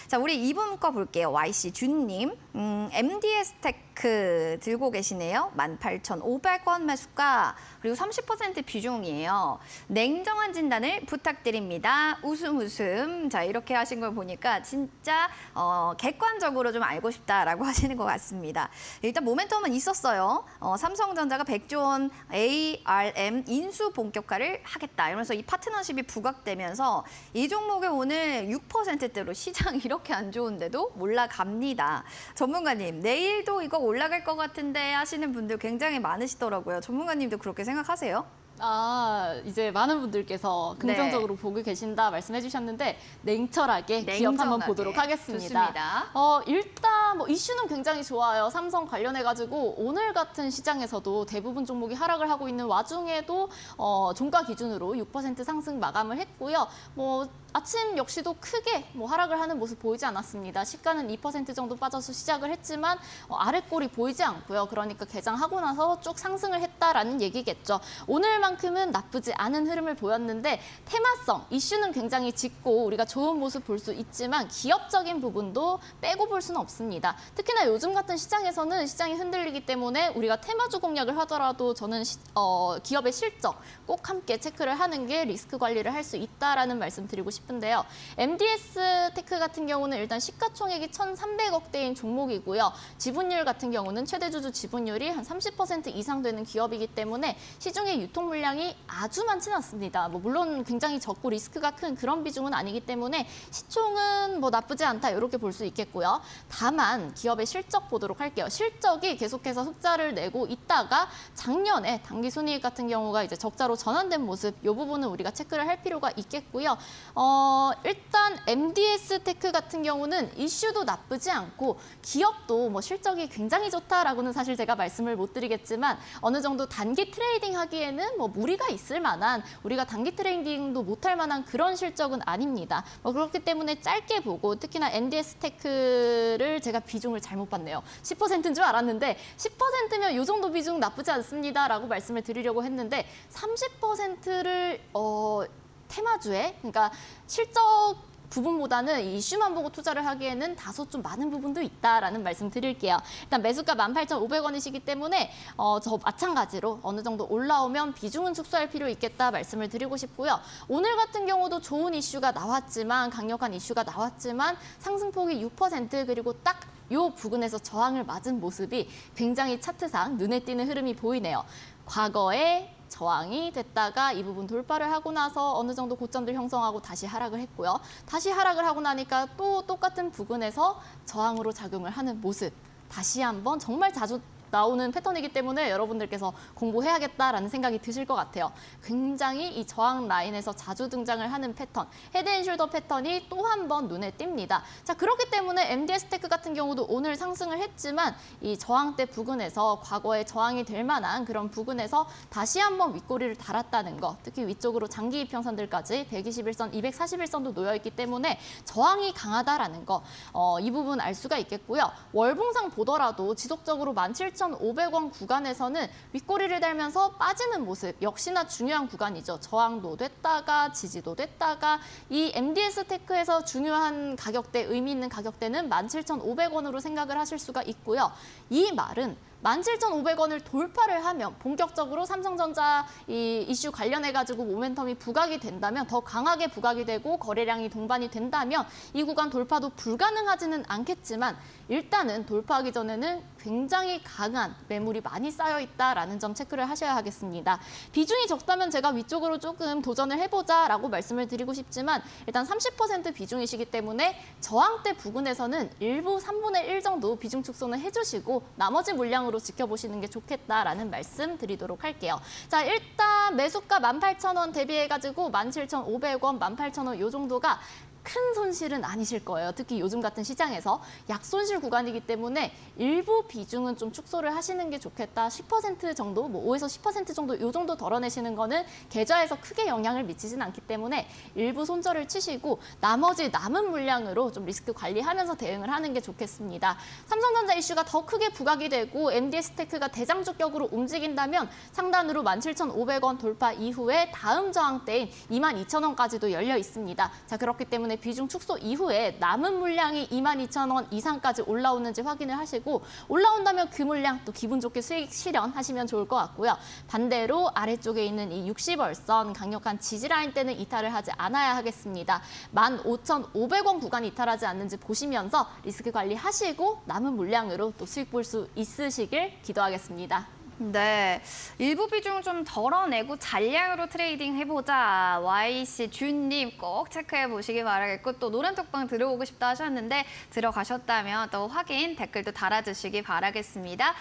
자, 우리 이분 거 볼게요. YC 준님. MDS 테크 들고 계시네요. 18,500원 매수가 그리고 30% 비중이에요. 냉정한 진단을 부탁드립니다. 웃음 웃음. 자, 이렇게 하신 걸 보니까 진짜 객관적으로 좀 알고 싶다라고 하시는 것 같습니다. 일단 모멘텀은 있었어요. 삼성전자가 100조 원 ARM 인수 본격화를 하겠다. 이러면서 이 파트너십이 부각되면서 이 종목에 오늘 6%대로 시장 이렇게 안 좋은데도 올라갑니다. 전문가님, 내일도 이거 올라갈 것 같은데 하시는 분들 굉장히 많으시더라고요. 전문가님도 그렇게 생각하세요? 이제 많은 분들께서 긍정적으로 보고 계신다 말씀해 주셨는데 냉철하게 기업 한번 보도록 하겠습니다. 좋습니다. 일단 이슈는 굉장히 좋아요. 삼성 관련해가지고 오늘 같은 시장에서도 대부분 종목이 하락을 하고 있는 와중에도 종가 기준으로 6% 상승 마감을 했고요. 아침 역시도 크게 하락을 하는 모습 보이지 않았습니다. 시가는 2% 정도 빠져서 시작을 했지만 아랫골이 보이지 않고요. 그러니까 개장하고 나서 쭉 상승을 했다라는 얘기겠죠. 오늘만큼은 나쁘지 않은 흐름을 보였는데 테마성, 이슈는 굉장히 짙고 우리가 좋은 모습 볼 수 있지만 기업적인 부분도 빼고 볼 수는 없습니다. 특히나 요즘 같은 시장에서는 시장이 흔들리기 때문에 우리가 테마주 공략을 하더라도 저는 기업의 실적 꼭 함께 체크를 하는 게 리스크 관리를 할 수 있다라는 말씀 드리고 싶은데요. MDS 테크 같은 경우는 일단 시가총액이 1,300억대인 종목이고요. 지분율 같은 경우는 최대 주주 지분율이 한 30% 이상 되는 기업이기 때문에 시중에 유통 물량이 아주 많지는 않습니다. 물론 굉장히 적고 리스크가 큰 그런 비중은 아니기 때문에 시총은 나쁘지 않다 이렇게 볼 수 있겠고요. 다만 기업의 실적 보도록 할게요. 실적이 계속해서 흑자를 내고 있다가 작년에 당기순이익 같은 경우가 이제 적자로 전환된 모습, 이 부분은 우리가 체크를 할 필요가 있겠고요. 일단 MDS 테크 같은 경우는 이슈도 나쁘지 않고 기업도 실적이 굉장히 좋다라고는 사실 제가 말씀을 못 드리겠지만 어느 정도 단기 트레이딩 하기에는 무리가 있을 만한, 우리가 단기 트레이딩도 못할 만한 그런 실적은 아닙니다. 그렇기 때문에 짧게 보고, 특히나 MDS 테크를 제가 비중을 잘못 봤네요. 10%인 줄 알았는데 10%면 이 정도 비중 나쁘지 않습니다라고 말씀을 드리려고 했는데 30%를 테마주에, 그러니까 실적 부분보다는 이슈만 보고 투자를 하기에는 다소 좀 많은 부분도 있다라는 말씀 드릴게요. 일단 매수가 18,500원이시기 때문에 저 마찬가지로 어느 정도 올라오면 비중은 축소할 필요 있겠다 말씀을 드리고 싶고요. 오늘 같은 경우도 좋은 이슈가 나왔지만, 강력한 이슈가 나왔지만 상승폭이 6% 그리고 딱 이 부근에서 저항을 맞은 모습이 굉장히 차트상 눈에 띄는 흐름이 보이네요. 과거에 저항이 됐다가 이 부분 돌파를 하고 나서 어느 정도 고점들 형성하고 다시 하락을 했고요. 다시 하락을 하고 나니까 또 똑같은 부근에서 저항으로 작용을 하는 모습. 다시 한번 정말 자주 나오는 패턴이기 때문에 여러분들께서 공부해야겠다라는 생각이 드실 것 같아요. 굉장히 이 저항 라인에서 자주 등장을 하는 패턴, 헤드앤숄더 패턴이 또 한 번 눈에 띕니다. 자, 그렇기 때문에 MDS 테크 같은 경우도 오늘 상승을 했지만 이 저항대 부근에서, 과거에 저항이 될 만한 그런 부근에서 다시 한번 윗꼬리를 달았다는 거, 특히 위쪽으로 장기 이평선들까지 121선, 241선도 놓여있기 때문에 저항이 강하다라는 거, 이 부분 알 수가 있겠고요. 월봉상 보더라도 지속적으로 17,500원 구간에서는 윗꼬리를 달면서 빠지는 모습, 역시나 중요한 구간이죠. 저항도 됐다가 지지도 됐다가, 이 MDS 테크에서 중요한 가격대, 의미 있는 가격대는 17,500원으로 생각을 하실 수가 있고요. 이 말은 17,500원을 돌파를 하면 본격적으로 삼성전자 이 이슈 관련해가지고 모멘텀이 부각이 된다면, 더 강하게 부각이 되고 거래량이 동반이 된다면 이 구간 돌파도 불가능하지는 않겠지만 일단은 돌파하기 전에는 굉장히 강한 매물이 많이 쌓여 있다라는 점 체크를 하셔야 하겠습니다. 비중이 적다면 제가 위쪽으로 조금 도전을 해보자라고 말씀을 드리고 싶지만 일단 30% 비중이시기 때문에 저항대 부근에서는 일부 3분의 1 정도 비중 축소는 해주시고 나머지 물량으로 지켜보시는 게 좋겠다라는 말씀 드리도록 할게요. 자, 일단 매수가 18,000원 대비해가지고 17,500원, 18,000원 이 정도가 큰 손실은 아니실 거예요. 특히 요즘 같은 시장에서 약손실 구간이기 때문에 일부 비중은 좀 축소를 하시는 게 좋겠다. 10% 정도, 5에서 10% 정도 이 정도 덜어내시는 거는 계좌에서 크게 영향을 미치진 않기 때문에 일부 손절을 치시고 나머지 남은 물량으로 좀 리스크 관리하면서 대응을 하는 게 좋겠습니다. 삼성전자 이슈가 더 크게 부각이 되고 MDS 테크가 대장주격으로 움직인다면 상단으로 17,500원 돌파 이후에 다음 저항대인 22,000원까지도 열려 있습니다. 자, 그렇기 때문에 때문에 비중 축소 이후에 남은 물량이 22,000원 이상까지 올라오는지 확인을 하시고 올라온다면 그 물량 또 기분 좋게 수익 실현하시면 좋을 것 같고요. 반대로 아래쪽에 있는 이 60월선 강력한 지지라인 때는 이탈을 하지 않아야 하겠습니다. 15,500원 구간 이탈하지 않는지 보시면서 리스크 관리하시고 남은 물량으로 또 수익 볼 수 있으시길 기도하겠습니다. 네, 일부 비중 좀 덜어내고 잔량으로 트레이딩 해보자. YC 준님 꼭 체크해 보시기 바라겠고 또 노란톡방 들어오고 싶다 하셨는데 들어가셨다면 또 확인 댓글도 달아주시기 바라겠습니다.